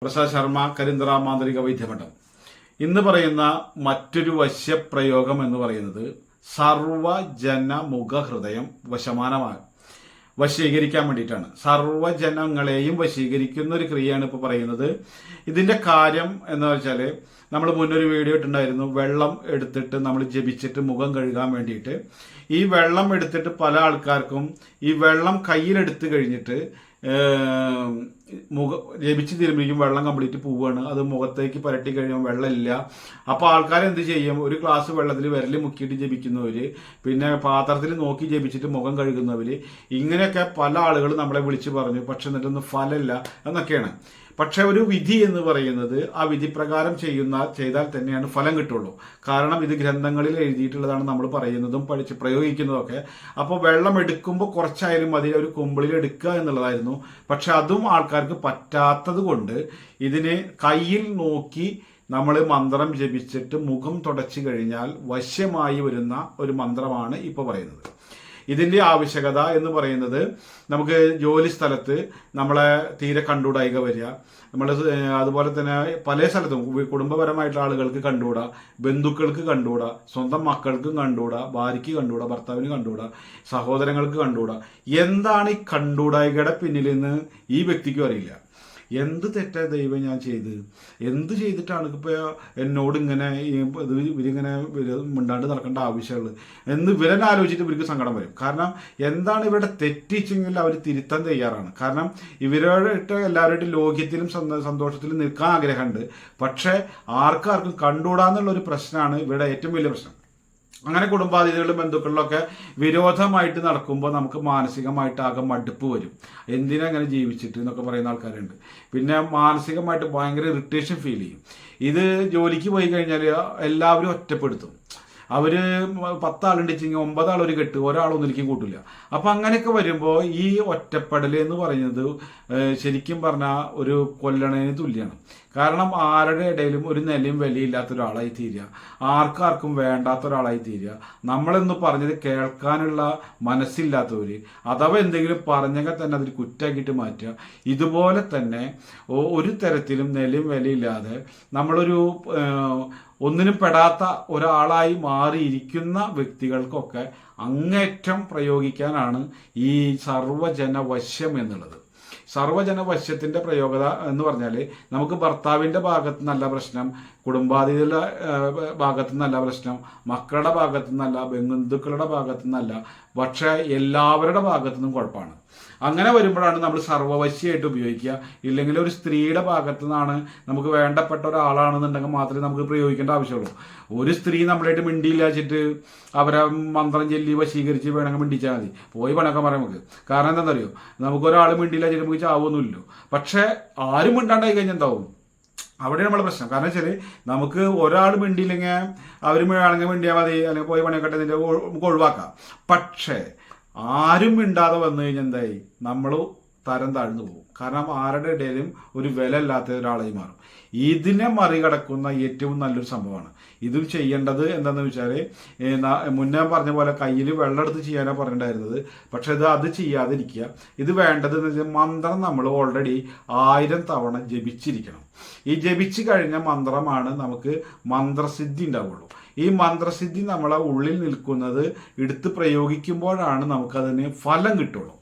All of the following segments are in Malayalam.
പ്രസാദ് ശർമ്മ കരിന്തറ മാന്ത്രിക വൈദ്യമഠം ഇന്ന് പറയുന്ന മറ്റൊരു വശ്യപ്രയോഗം എന്ന് പറയുന്നത് സർവജനമുഖ ഹൃദയം വശീകരിക്കാൻ വേണ്ടിയിട്ടാണ്. സർവജനങ്ങളെയും വശീകരിക്കുന്ന ഒരു ക്രിയയാണ് ഇപ്പോൾ പറയുന്നത്. ഇതിന്റെ കാര്യം എന്ന് വെച്ചാൽ നമ്മൾ മുന്നൊരു വീഡിയോ ഇട്ടുണ്ടായിരുന്നു. വെള്ളം എടുത്തിട്ട് നമ്മൾ ജപിച്ചിട്ട് മുഖം കഴുകാൻ വേണ്ടിയിട്ട്. ഈ വെള്ളം എടുത്തിട്ട് പല ആൾക്കാർക്കും ഈ വെള്ളം കയ്യിലെടുത്ത് കഴിഞ്ഞിട്ട് ജപിച്ച് തിരുമ്പിക്കും വെള്ളം കംപ്ലീറ്റ് പോവുകയാണ്. അത് മുഖത്തേക്ക് പുരട്ടി കഴിയുമ്പോൾ വെള്ളമില്ല. അപ്പോൾ ആൾക്കാർ എന്ത് ചെയ്യും? ഒരു ഗ്ലാസ് വെള്ളത്തിൽ വിരൽ മുക്കിയിട്ട് ജപിക്കുന്നവര്, പിന്നെ പാത്രത്തിൽ നോക്കി ജപിച്ചിട്ട് മുഖം കഴുകുന്നവര്, ഇങ്ങനെയൊക്കെ പല ആളുകൾ നമ്മളെ വിളിച്ച് പറഞ്ഞു. പക്ഷെ എന്നിട്ടൊന്നും ഫലമില്ല എന്നൊക്കെയാണ്. പക്ഷെ ഒരു വിധി എന്ന് പറയുന്നത് ആ വിധി പ്രകാരം ചെയ്താൽ തന്നെയാണ് ഫലം കിട്ടുള്ളൂ. കാരണം ഇത് ഗ്രന്ഥങ്ങളിൽ എഴുതിയിട്ടുള്ളതാണ്, നമ്മൾ പറയുന്നതും പ്രയോഗിക്കുന്നതും ഒക്കെ. അപ്പോൾ വെള്ളം എടുക്കുമ്പോൾ കുറച്ചായാലും മതി, ഒരു കുമ്പിളിൽ എടുക്കുക എന്നുള്ളതായിരുന്നു. പക്ഷെ അതും ആൾക്കാർക്ക് പറ്റാത്തത് കൊണ്ട് ഇതിന് കയ്യിൽ നോക്കി നമ്മൾ മന്ത്രം ജപിച്ചിട്ട് മുഖം തുടച്ചു കഴിഞ്ഞാൽ വശ്യമായി വരുന്ന ഒരു മന്ത്രമാണ് ഇപ്പോൾ പറയുന്നത്. ഇതിന്റെ ആവശ്യകത എന്ന് പറയുന്നത്, നമുക്ക് ജോലി സ്ഥലത്ത് നമ്മളെ തീരെ കണ്ടുകൂടായിക വരിക, നമ്മൾ അതുപോലെ തന്നെ പല സ്ഥലത്തും കുടുംബപരമായിട്ടുള്ള ആളുകൾക്ക് കണ്ടുകൂടാ, ബന്ധുക്കൾക്ക് കണ്ടുകൂടാ, സ്വന്തം മക്കൾക്കും കണ്ടുകൂടാ, ഭാര്യയ്ക്ക് കണ്ടുകൂടാ, ഭർത്താവിന് കണ്ടുകൂടാ, സഹോദരങ്ങൾക്ക് കണ്ടുകൂടാ. എന്താണ് ഈ കണ്ടുകൂടായികയുടെ പിന്നിലെന്ന് ഈ വ്യക്തിക്കും അറിയില്ല. എന്ത് തെറ്റായ ദൈവം ഞാൻ ചെയ്ത്, എന്ത് ചെയ്തിട്ടാണ് ഇപ്പൊ എന്നോട് ഇങ്ങനെ ഇവരിങ്ങനെ മിണ്ടാണ്ട് നടക്കേണ്ട ആവശ്യമുള്ളത് എന്ന് ഇവരെന്നെ ആലോചിച്ചിട്ട് ഇവർക്ക് സങ്കടം വരും. കാരണം എന്താണ് ഇവരുടെ തെറ്റിച്ചെങ്കിൽ അവർ തിരുത്താൻ തയ്യാറാണ്. കാരണം ഇവരോട്ട് എല്ലാവരുമായിട്ട് ലോക്യത്തിലും സന്തോഷത്തിലും നിൽക്കാൻ ആഗ്രഹമുണ്ട്. പക്ഷെ ആർക്കാർക്കും കണ്ടുകൂടാന്നുള്ള ഒരു പ്രശ്നമാണ് ഇവരുടെ ഏറ്റവും വലിയ പ്രശ്നം. അങ്ങനെ കുടുംബാതിഥികളിലും ബന്ധുക്കളിലൊക്കെ വിരോധമായിട്ട് നടക്കുമ്പോൾ നമുക്ക് മാനസികമായിട്ട് ആകെ മടുപ്പ് വരും. എന്തിനാ അങ്ങനെ ജീവിച്ചിട്ട് എന്നൊക്കെ പറയുന്ന ആൾക്കാരുണ്ട്. പിന്നെ മാനസികമായിട്ട് ഭയങ്കര ഇറിറ്റേഷൻ ഫീൽ ചെയ്യും. ഇത് ജോലിക്ക് പോയി കഴിഞ്ഞാൽ എല്ലാവരും ഒറ്റപ്പെടുത്തും. അവര് 10 ആളുണ്ടെങ്കിൽ 9 ആൾ ഒരു കെട്ട്, ഒരാളൊന്നും എനിക്ക് കൂട്ടില്ല. അപ്പൊ അങ്ങനെയൊക്കെ വരുമ്പോൾ ഈ ഒറ്റപ്പെടൽ എന്ന് പറയുന്നത് ശരിക്കും പറഞ്ഞാൽ ഒരു കൊല്ലണേന് തുല്യമാണ്. കാരണം ആരുടെ ഇടയിലും ഒരു നിലയും വിലയില്ലാത്ത ഒരാളായി തീരുക, ആർക്കാർക്കും വേണ്ടാത്ത ഒരാളായി തീരുക, നമ്മളെന്ന് പറഞ്ഞത് കേൾക്കാനുള്ള മനസ്സില്ലാത്തവര്, അഥവാ എന്തെങ്കിലും പറഞ്ഞെങ്കിൽ തന്നെ അതിൽ കുറ്റാക്കിയിട്ട് മാറ്റുക. ഇതുപോലെ തന്നെ ഒരു തരത്തിലും നിലയും വിലയില്ലാതെ നമ്മളൊരു ഒന്നിനും പെടാത്ത ഒരാളായി മാറിയിരിക്കുന്ന വ്യക്തികൾക്കൊക്കെ അങ്ങേറ്റം പ്രയോഗിക്കാനാണ് ഈ സർവജനവശ്യം എന്നുള്ളത്. സർവജനവശ്യത്തിന്റെ പ്രയോഗത എന്ന് പറഞ്ഞാൽ, നമുക്ക് ഭർത്താവിന്റെ ഭാഗത്തു നിന്നല്ല പ്രശ്നം, കുടുംബാതിഥികളുടെ ഭാഗത്തു നിന്നല്ല പ്രശ്നം, മക്കളുടെ ഭാഗത്തു നിന്നല്ല, ബന്ധുക്കളുടെ ഭാഗത്തു നിന്നല്ല, പക്ഷെ എല്ലാവരുടെ ഭാഗത്തു നിന്നും കുഴപ്പമാണ്. അങ്ങനെ വരുമ്പോഴാണ് നമ്മൾ സർവവശ്യമായിട്ട് ഉപയോഗിക്കുക. ഇല്ലെങ്കിൽ ഒരു സ്ത്രീയുടെ ഭാഗത്തു നിന്നാണ്, നമുക്ക് വേണ്ടപ്പെട്ട ഒരാളാണെന്നുണ്ടെങ്കിൽ മാത്രമേ നമുക്ക് പ്രയോഗിക്കേണ്ട ആവശ്യമുള്ളൂ. ഒരു സ്ത്രീ നമ്മളായിട്ട് മിണ്ടിയില്ലാച്ചിട്ട് അവരെ മന്ത്രം ചൊല്ലി വശീകരിച്ച് വേണമെങ്കിൽ മിണ്ടിച്ചാൽ മതി, പോയി പണക്കം പറയാം നമുക്ക്. കാരണം എന്താണെന്നറിയോ, നമുക്കൊരാൾ മിണ്ടിയില്ലാച്ചിട്ട് നമുക്ക് ചാവൊന്നുമില്ലല്ലോ. പക്ഷെ ആരും മിണ്ടാണ്ടായി കഴിഞ്ഞാൽ എന്താവും? അവിടെയാണ് നമ്മുടെ പ്രശ്നം. കാരണം വെച്ചാൽ നമുക്ക് ഒരാൾ മിണ്ടിയില്ലെങ്കിൽ അവർ ആണെങ്കിൽ മിണ്ടിയാൽ മതി, അല്ലെങ്കിൽ പോയി പണിയൊക്കെ നമുക്ക് ഒഴിവാക്കാം. പക്ഷേ ആരും മിണ്ടാതെ വന്നു കഴിഞ്ഞാൽ എന്തായി? നമ്മൾ തരം താഴ്ന്നു പോകും. കാരണം ആരുടെ ഇടയിലും ഒരു വില ഇല്ലാത്ത ഒരാളായി മാറും. ഇതിനെ മറികടക്കുന്ന ഏറ്റവും നല്ലൊരു സംഭവമാണ്. ഇതും ചെയ്യേണ്ടത് എന്താണെന്ന് വെച്ചാൽ, മുന്നേ പറഞ്ഞ പോലെ കയ്യിൽ വെള്ളം എടുത്ത് ചെയ്യാനാണ് പറഞ്ഞിട്ടുണ്ടായിരുന്നത്. പക്ഷെ അത് ചെയ്യാതിരിക്കുക. ഇത് വേണ്ടത് എന്ന് വെച്ചാൽ, മന്ത്രം നമ്മൾ ഓൾറെഡി 1000 തവണ ജപിച്ചിരിക്കണം. ഈ ജപിച്ചു കഴിഞ്ഞ മന്ത്രമാണ് നമുക്ക് മന്ത്രസിദ്ധി ഉണ്ടാവുള്ളൂ. ഈ മന്ത്രസിദ്ധി നമ്മളെ ഉള്ളിൽ നിൽക്കുന്നത് എടുത്ത് പ്രയോഗിക്കുമ്പോഴാണ് നമുക്കതിന് ഫലം കിട്ടുള്ളൂ.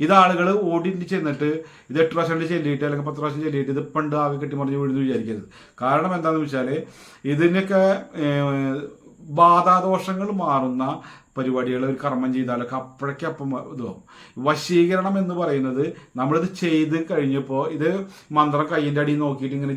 ഇത് ആളുകൾ ഓടിയിട്ട് ചെന്നിട്ട് ഇത് 8 പ്രാവശ്യം ചെല്ലിയിട്ട് അല്ലെങ്കിൽ 10 പ്രാവശ്യം ചെല്ലിയിട്ട് ഇത് പണ്ട് ആകെ കെട്ടിമറിഞ്ഞ് വീഴുന്നു വിചാരിക്കരുത്. കാരണം എന്താണെന്ന് വെച്ചാൽ, ഇതിനൊക്കെ ബാധാദോഷങ്ങൾ മാറുന്ന പരിപാടികൾ ഒരു കർമ്മം ചെയ്താലൊക്കെ അപ്പോഴേക്കപ്പം ഇതാവും. വശീകരണം എന്ന് പറയുന്നത്, നമ്മളിത് ചെയ്ത് കഴിഞ്ഞപ്പോൾ ഇത് മന്ത്രം കയ്യിൻ്റെ അടിയിൽ നോക്കിയിട്ട് ഇങ്ങനെ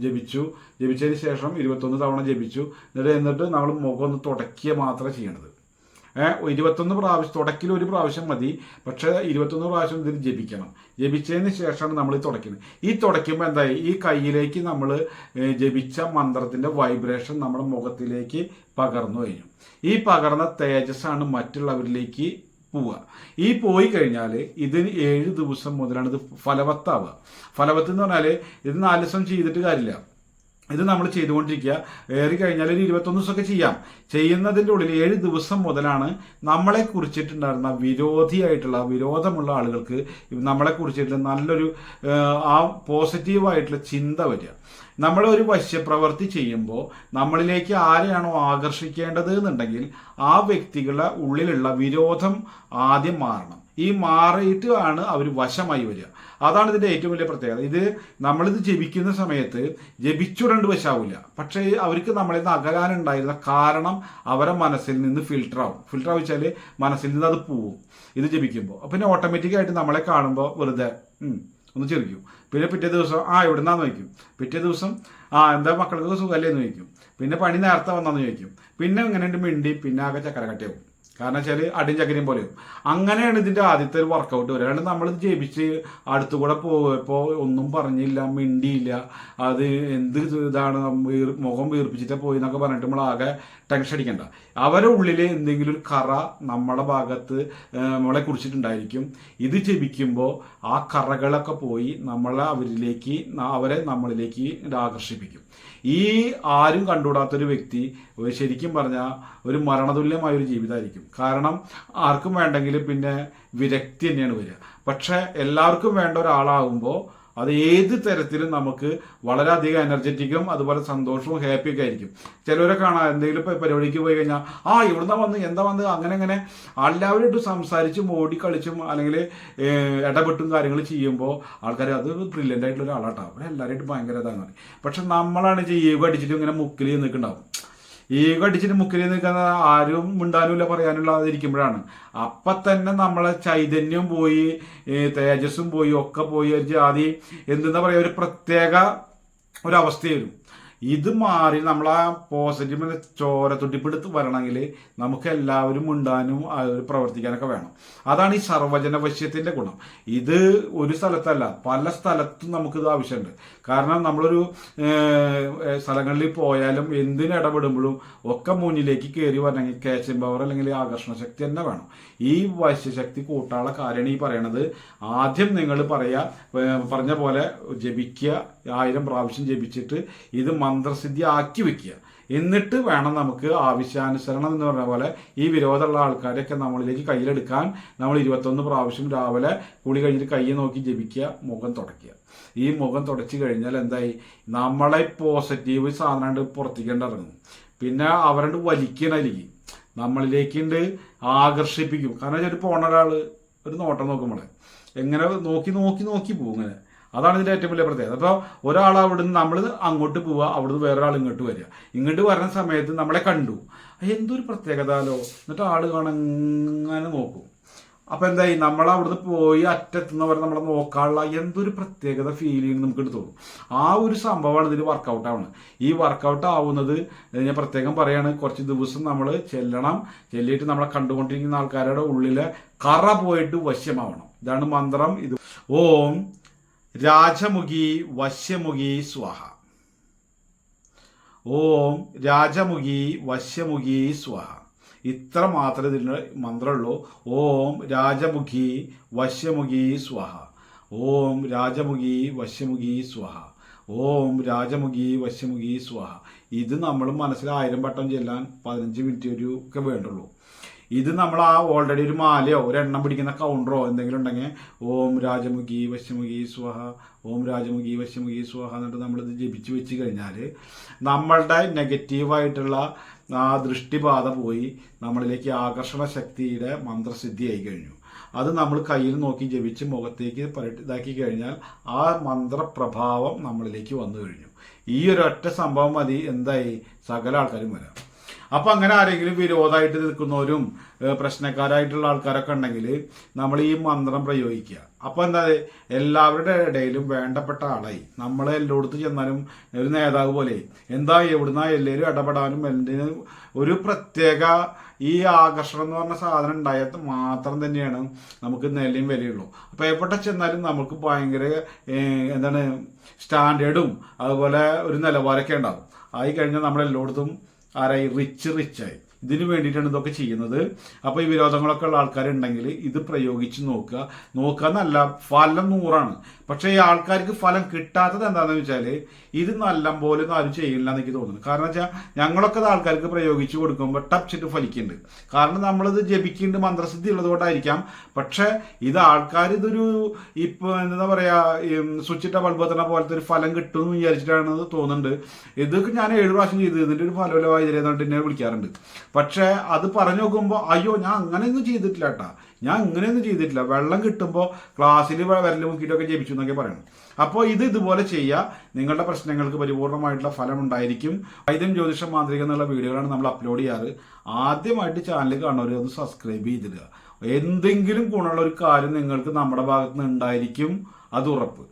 ജപിച്ചതിന് ശേഷം 21 തവണ ജപിച്ചു. എന്നിട്ട് നമ്മൾ മുഖം ഒന്ന് തുടക്കുക മാത്രമേ ചെയ്യണത്. 21 പ്രാവശ്യം തുടക്കിൽ ഒരു പ്രാവശ്യം മതി. പക്ഷെ 21 പ്രാവശ്യം ഇതിൽ ജപിക്കണം. ജപിച്ചതിന് ശേഷമാണ് നമ്മൾ തുടയ്ക്കുന്നത്. ഈ തുടയ്ക്കുമ്പോൾ എന്തായി? ഈ കയ്യിലേക്ക് നമ്മൾ ജപിച്ച മന്ത്രത്തിന്റെ വൈബ്രേഷൻ നമ്മുടെ മുഖത്തിലേക്ക് പകർന്നു കഴിഞ്ഞു. ഈ പകർന്ന തേജസ്സാണ് മറ്റുള്ളവരിലേക്ക് പോവുക. ഈ പോയി കഴിഞ്ഞാൽ ഇതിന് 7 ദിവസം മുതലാണ് ഇത് ഫലവത്താവുക. ഫലവത്ത് എന്ന് പറഞ്ഞാൽ ഇത് 4 ദിവസം ചെയ്തിട്ട് കാര്യമില്ല. ഇത് നമ്മൾ ചെയ്തുകൊണ്ടിരിക്കുക. ഏറി കഴിഞ്ഞാൽ ഒരു 21 ദിവസമൊക്കെ ചെയ്യാം. ചെയ്യുന്നതിൻ്റെ ഉള്ളിൽ 7 ദിവസം മുതലാണ് നമ്മളെ കുറിച്ചിട്ടുണ്ടായിരുന്ന വിരോധമുള്ള ആളുകൾക്ക് നമ്മളെ കുറിച്ചിട്ട് നല്ലൊരു ആ പോസിറ്റീവായിട്ടുള്ള ചിന്ത വരിക. നമ്മളൊരു വശ്യപ്രവൃത്തി ചെയ്യുമ്പോൾ നമ്മളിലേക്ക് ആരെയാണോ ആകർഷിക്കേണ്ടത് എന്നുണ്ടെങ്കിൽ ആ വ്യക്തികളുടെ ഉള്ളിലുള്ള വിരോധം ആദ്യം മാറണം. ഈ മാറിയിട്ട് ആണ് അവർ വശമായി വരിക. അതാണ് ഇതിൻ്റെ ഏറ്റവും വലിയ പ്രത്യേകത. ഇത് നമ്മളിത് ജപിക്കുന്ന സമയത്ത് ജപിച്ചുടണ്ട് വശാവില്ല. പക്ഷേ അവർക്ക് നമ്മളിൽ നിന്ന് അകലാനുണ്ടായിരുന്ന കാരണം അവരെ മനസ്സിൽ നിന്ന് ഫിൽട്ടർ വെച്ചാൽ മനസ്സിൽ നിന്ന് അത് പോവും ഇത് ജപിക്കുമ്പോൾ. പിന്നെ ഓട്ടോമാറ്റിക്കായിട്ട് നമ്മളെ കാണുമ്പോൾ വെറുതെ ഒന്ന് ചിരിക്കും. പിന്നെ പിറ്റേ ദിവസം എവിടുന്നാന്ന് ചോദിക്കും. പിറ്റേ ദിവസം എന്താ മക്കൾക്ക് സുഖമല്ലേ എന്ന് ചോദിക്കും. പിന്നെ പണി നേരത്തെ വന്നാന്ന് ചോദിക്കും. പിന്നെ ഇങ്ങനെ മിണ്ടി പിന്നെ ആകെ ചക്കര കട്ടിയാവും. കാരണം വെച്ചാൽ അടിയും ചക്കരിയും പോലെയും. അങ്ങനെയാണ് ഇതിൻ്റെ ആദ്യത്തെ ഒരു വർക്കൗട്ട് വരിക. അല്ലാണ്ട് നമ്മളിത് ജപിച്ച് അടുത്തുകൂടെ പോയപ്പോൾ ഒന്നും പറഞ്ഞില്ല, മിണ്ടിയില്ല, അത് എന്ത് ഇതാണ് മുഖം വീർപ്പിച്ചിട്ട് പോയി എന്നൊക്കെ പറഞ്ഞിട്ട് നമ്മളാകെ ടെൻഷൻ അടിക്കണ്ട. അവരുടെ ഉള്ളിൽ എന്തെങ്കിലും ഒരു കറ നമ്മളെ ഭാഗത്ത് നമ്മളെ കുറിച്ചിട്ടുണ്ടായിരിക്കും. ഇത് ജപിക്കുമ്പോൾ ആ കറകളൊക്കെ പോയി അവരെ നമ്മളിലേക്ക് ആകർഷിപ്പിക്കും. ഈ ആരും കണ്ടുകൂടാത്തൊരു വ്യക്തി ശരിക്കും പറഞ്ഞാൽ ഒരു മരണതുല്യമായൊരു ജീവിതമായിരിക്കും. കാരണം ആർക്കും വേണ്ടെങ്കിൽ പിന്നെ വിരക്തി തന്നെയാണ് വരിക. പക്ഷെ എല്ലാവർക്കും വേണ്ട ഒരാളാകുമ്പോൾ അത് ഏത് തരത്തിലും നമുക്ക് വളരെയധികം എനർജറ്റിക്കും അതുപോലെ സന്തോഷവും ഹാപ്പിയൊക്കെ ആയിരിക്കും. ചിലവരെ കാണാം എന്തെങ്കിലും പരിപാടിക്ക് പോയി കഴിഞ്ഞാൽ ഇവിടുന്ന് വന്ന് എന്താ വന്ന് അങ്ങനെ എല്ലാവരുമായിട്ട് സംസാരിച്ചും ഓടിക്കളിച്ചും അല്ലെങ്കിൽ ഇടപെട്ടും കാര്യങ്ങൾ ചെയ്യുമ്പോൾ ആൾക്കാർ അത് ബ്രില്യൻ്റ് ആയിട്ടുള്ള ഒരാളാട്ടോ, അവരെ എല്ലാവരുമായിട്ട് ഭയങ്കര ഇതാണ്. പക്ഷെ നമ്മളാണ് ഈഗോ അടിച്ചിട്ട് ഇങ്ങനെ മുക്കിൽ നിൽക്കുന്നുണ്ടാവും. ഈഗോ അടിച്ചിട്ട് മുക്കിൽ നിൽക്കുന്ന ആരും മിണ്ടാനുമില്ല പറയാനുമില്ലാതിരിക്കുമ്പോഴാണ് അപ്പം തന്നെ നമ്മളെ ചൈതന്യം പോയി തേജസ്സും പോയി ഒക്കെ പോയി ഒരു ജാതി എന്തെന്നാ പറയുക ഒരു പ്രത്യേക ഒരവസ്ഥ വരും. ഇത് മാറി നമ്മൾ ആ പോസിറ്റീവ് ചോരത്തുട്ടിപ്പെടുത്ത് വരണമെങ്കിൽ നമുക്ക് എല്ലാവരും മിണ്ടാനും പ്രവർത്തിക്കാനൊക്കെ വേണം. അതാണ് ഈ സർവജനവശ്യത്തിൻ്റെ ഗുണം. ഇത് ഒരു സ്ഥലത്തല്ല, പല സ്ഥലത്തും നമുക്കിത് ആവശ്യമുണ്ട്. കാരണം നമ്മളൊരു സ്ഥലങ്ങളിൽ പോയാലും എന്തിനും ഇടപെടുമ്പോഴും ഒക്കെ മുന്നിലേക്ക് കയറി വരണമെങ്കിൽ ക്യാച്ചിങ് പവർ അല്ലെങ്കിൽ ആകർഷണ ശക്തി തന്നെ വേണം. ഈ വശ്യശക്തി കൂട്ടാനുള്ള കാര്യമാണ് ഈ പറയണത്. ആദ്യം നിങ്ങൾ പറഞ്ഞ പോലെ ജപിക്കുക, 1000 പ്രാവശ്യം ജപിച്ചിട്ട് ഇത് മന്ത്രസിദ്ധി ആക്കി വെക്കുക. എന്നിട്ട് വേണം നമുക്ക് ആവശ്യാനുസരണം എന്ന് പറഞ്ഞ പോലെ ഈ വിരോധമുള്ള ആൾക്കാരെയൊക്കെ നമ്മളിലേക്ക് കയ്യിലെടുക്കാൻ. നമ്മൾ 21 പ്രാവശ്യം രാവിലെ കുളി കഴിഞ്ഞിട്ട് കൈ നോക്കി ജപിക്കുക, മുഖം തുടയ്ക്കുക. ഈ മുഖം തുടച്ചു കഴിഞ്ഞാൽ എന്തായി, നമ്മളെ പോസിറ്റീവ് സാധനം പുറത്തേക്കേണ്ട ഇറങ്ങും. പിന്നെ അവരുടെ വലിക്കണലിക്ക് നമ്മളിലേക്കുണ്ട് ആകർഷിപ്പിക്കും. കാരണം ഒരു പോണ ഒരാൾ ഒരു നോട്ടം നോക്കുമ്പോഴേ എങ്ങനെ നോക്കി പോകും ഇങ്ങനെ. അതാണ് ഇതിൻ്റെ ഏറ്റവും വലിയ പ്രത്യേകത. അപ്പോൾ ഒരാൾ അവിടുന്ന് നമ്മൾ അങ്ങോട്ട് പോവുക, അവിടുന്ന് വേറൊരാൾ ഇങ്ങോട്ട് വരിക. ഇങ്ങോട്ട് വരുന്ന സമയത്ത് നമ്മളെ കണ്ടു, എന്തൊരു പ്രത്യേകതല്ലോ, എന്നിട്ട് ആൾ കാണങ്ങനെ നോക്കും. അപ്പം എന്തായി, നമ്മളവിടുന്ന് പോയി അറ്റത്തുനിന്ന് നമ്മളെ നോക്കാനുള്ള എന്തൊരു പ്രത്യേകത ഫീലിംഗ് നമുക്ക് എടുത്തോളൂ. ആ ഒരു സംഭവമാണ് ഇതിൽ വർക്കൗട്ട് ആവുന്നത്. ഈ വർക്കൗട്ട് ആവുന്നത് ഞാൻ പ്രത്യേകം പറയാണ്, കുറച്ച് ദിവസം നമ്മൾ ചെല്ലിയിട്ട് നമ്മളെ കണ്ടുകൊണ്ടിരിക്കുന്ന ആൾക്കാരുടെ ഉള്ളിലെ കറ പോയിട്ട് വശ്യമാവണം. ഇതാണ് മന്ത്രം. ഇത് ഓം രാജമുഖി വശ്യമുഖി സ്വാഹ. ഓം രാജമുഖി വശ്യമുഖി സ്വാഹ. ഇത്ര മാത്രമേ ഇതിന് മന്ത്രമുള്ളൂ. ഓം രാജമുഖി വശ്യമുഖി സ്വാഹ. ഓം രാജമുഖി വശ്യമുഖി സ്വാഹ. ഓം രാജമുഖി വശ്യമുഖി സ്വാഹ. ഇത് നമ്മൾ മനസ്സിൽ 1000 വട്ടം ചെല്ലാൻ 15 മിനിറ്റ് ഒക്കെ വേണ്ടുള്ളൂ. ഇത് നമ്മൾ ഓൾറെഡി ഒരു മാലയോ ഒരു എണ്ണം പിടിക്കുന്ന കൗണ്ടറോ എന്തെങ്കിലും ഉണ്ടെങ്കിൽ ഓം രാജമുഖി വശ്യമുഖി സ്വാഹ, ഓം രാജമുഖി വശ്യമുഖി സ്വാഹ എന്നിട്ട് നമ്മളിത് ജപിച്ച് വെച്ച് കഴിഞ്ഞാൽ നമ്മളുടെ നെഗറ്റീവായിട്ടുള്ള ആ ദൃഷ്ടിബാധ പോയി നമ്മളിലേക്ക് ആകർഷണ ശക്തിയുടെ മന്ത്രസിദ്ധിയായി കഴിഞ്ഞു. അത് നമ്മൾ കയ്യിൽ നോക്കി ജപിച്ച് മുഖത്തേക്ക് ഇതാക്കി കഴിഞ്ഞാൽ ആ മന്ത്രപ്രഭാവം നമ്മളിലേക്ക് വന്നു കഴിഞ്ഞു. ഈ ഒരൊറ്റ സംഭവം മതി, എന്തായി സകല ആൾക്കാരും വരാം. അപ്പം അങ്ങനെ ആരെങ്കിലും വിരോധമായിട്ട് നിൽക്കുന്നവരും പ്രശ്നക്കാരായിട്ടുള്ള ആൾക്കാരൊക്കെ ഉണ്ടെങ്കിൽ നമ്മൾ ഈ മന്ത്രം പ്രയോഗിക്കുക. അപ്പോൾ എന്താ, എല്ലാവരുടെ ഇടയിലും വേണ്ടപ്പെട്ട ആളായി. നമ്മൾ എല്ലായിടത്തും ചെന്നാലും ഒരു നേതാവ് പോലെ എന്താ എവിടുന്ന എല്ലാവരും ഇടപെടാനും എന്തിനും ഒരു പ്രത്യേക ഈ ആകർഷണം എന്ന് പറഞ്ഞ സാധനം ഉണ്ടായത് മാത്രം തന്നെയാണ് നമുക്ക് നിലയും വിലയുള്ളൂ. അപ്പോൾ എവിടെ ചെന്നാലും നമുക്ക് ഭയങ്കര സ്റ്റാൻഡേർഡും അതുപോലെ ഒരു നിലവാരമൊക്കെ ഉണ്ടാകും. ആയി കഴിഞ്ഞാൽ നമ്മളെല്ലായിടത്തും ആരായി റിച്ചായി. ഇതിനു വേണ്ടിയിട്ടാണ് ഇതൊക്കെ ചെയ്യുന്നത്. അപ്പോൾ ഈ വിരോധങ്ങളൊക്കെ ഉള്ള ആൾക്കാരുണ്ടെങ്കിൽ ഇത് പ്രയോഗിച്ച് നോക്കുക എന്നല്ല, ഫലം 100ആണ്. പക്ഷേ ഈ ആൾക്കാർക്ക് ഫലം കിട്ടാത്തത് എന്താണെന്ന് വെച്ചാൽ ഇത് നല്ലപോലെ ആരും ചെയ്യില്ല എന്ന് എനിക്ക് തോന്നുന്നു. കാരണം വെച്ചാൽ ഞങ്ങളൊക്കെ ഇത് ആൾക്കാർക്ക് പ്രയോഗിച്ചു കൊടുക്കുമ്പോൾ ടച്ചിട്ട് ഫലിക്കുന്നുണ്ട്. കാരണം നമ്മളിത് ജപിക്കുന്നുണ്ട്, മന്ത്രസിദ്ധി ഉള്ളതുകൊണ്ടായിരിക്കാം. പക്ഷെ ഇത് ആൾക്കാർ ഇതൊരു ഇപ്പൊ എന്താ പറയാ സ്വിച്ചിട്ട ബൾബത്തിനെ പോലത്തെ ഒരു ഫലം കിട്ടും എന്ന് വിചാരിച്ചിട്ടാണ് തോന്നുന്നുണ്ട്. ഇതൊക്കെ ഞാൻ 7 പ്രാവശ്യം ചെയ്ത് ഇതിന്റെ ഒരു ഫലമല്ലോ വായിച്ചിട്ട് എന്നെ വിളിക്കാറുണ്ട്. പക്ഷെ അത് പറഞ്ഞു നോക്കുമ്പോൾ അയ്യോ ഞാൻ അങ്ങനെയൊന്നും ചെയ്തിട്ടില്ല കേട്ടാ, ഞാൻ ഇങ്ങനെയൊന്നും ചെയ്തിട്ടില്ല, വെള്ളം കിട്ടുമ്പോൾ ക്ലാസ്സിൽ വിരൽ മുക്കിയിട്ടൊക്കെ ജപിച്ചു എന്നൊക്കെ പറയണം. അപ്പോൾ ഇതുപോലെ ചെയ്യുക, നിങ്ങളുടെ പ്രശ്നങ്ങൾക്ക് പരിപൂർണമായിട്ടുള്ള ഫലം ഉണ്ടായിരിക്കും. വൈദ്യം ജ്യോതിഷം മാന്ത്രികം എന്നുള്ള വീഡിയോകളാണ് നമ്മൾ അപ്ലോഡ് ചെയ്യാറ്. ആദ്യമായിട്ട് ചാനൽ കാണുന്നവർ ഒന്ന് സബ്സ്ക്രൈബ് ചെയ്തിടുക. എന്തെങ്കിലും ഗുണമുള്ള ഒരു കാര്യം നിങ്ങൾക്ക് നമ്മുടെ ഭാഗത്ത് നിന്ന് ഉണ്ടായിരിക്കും, അത് ഉറപ്പ്.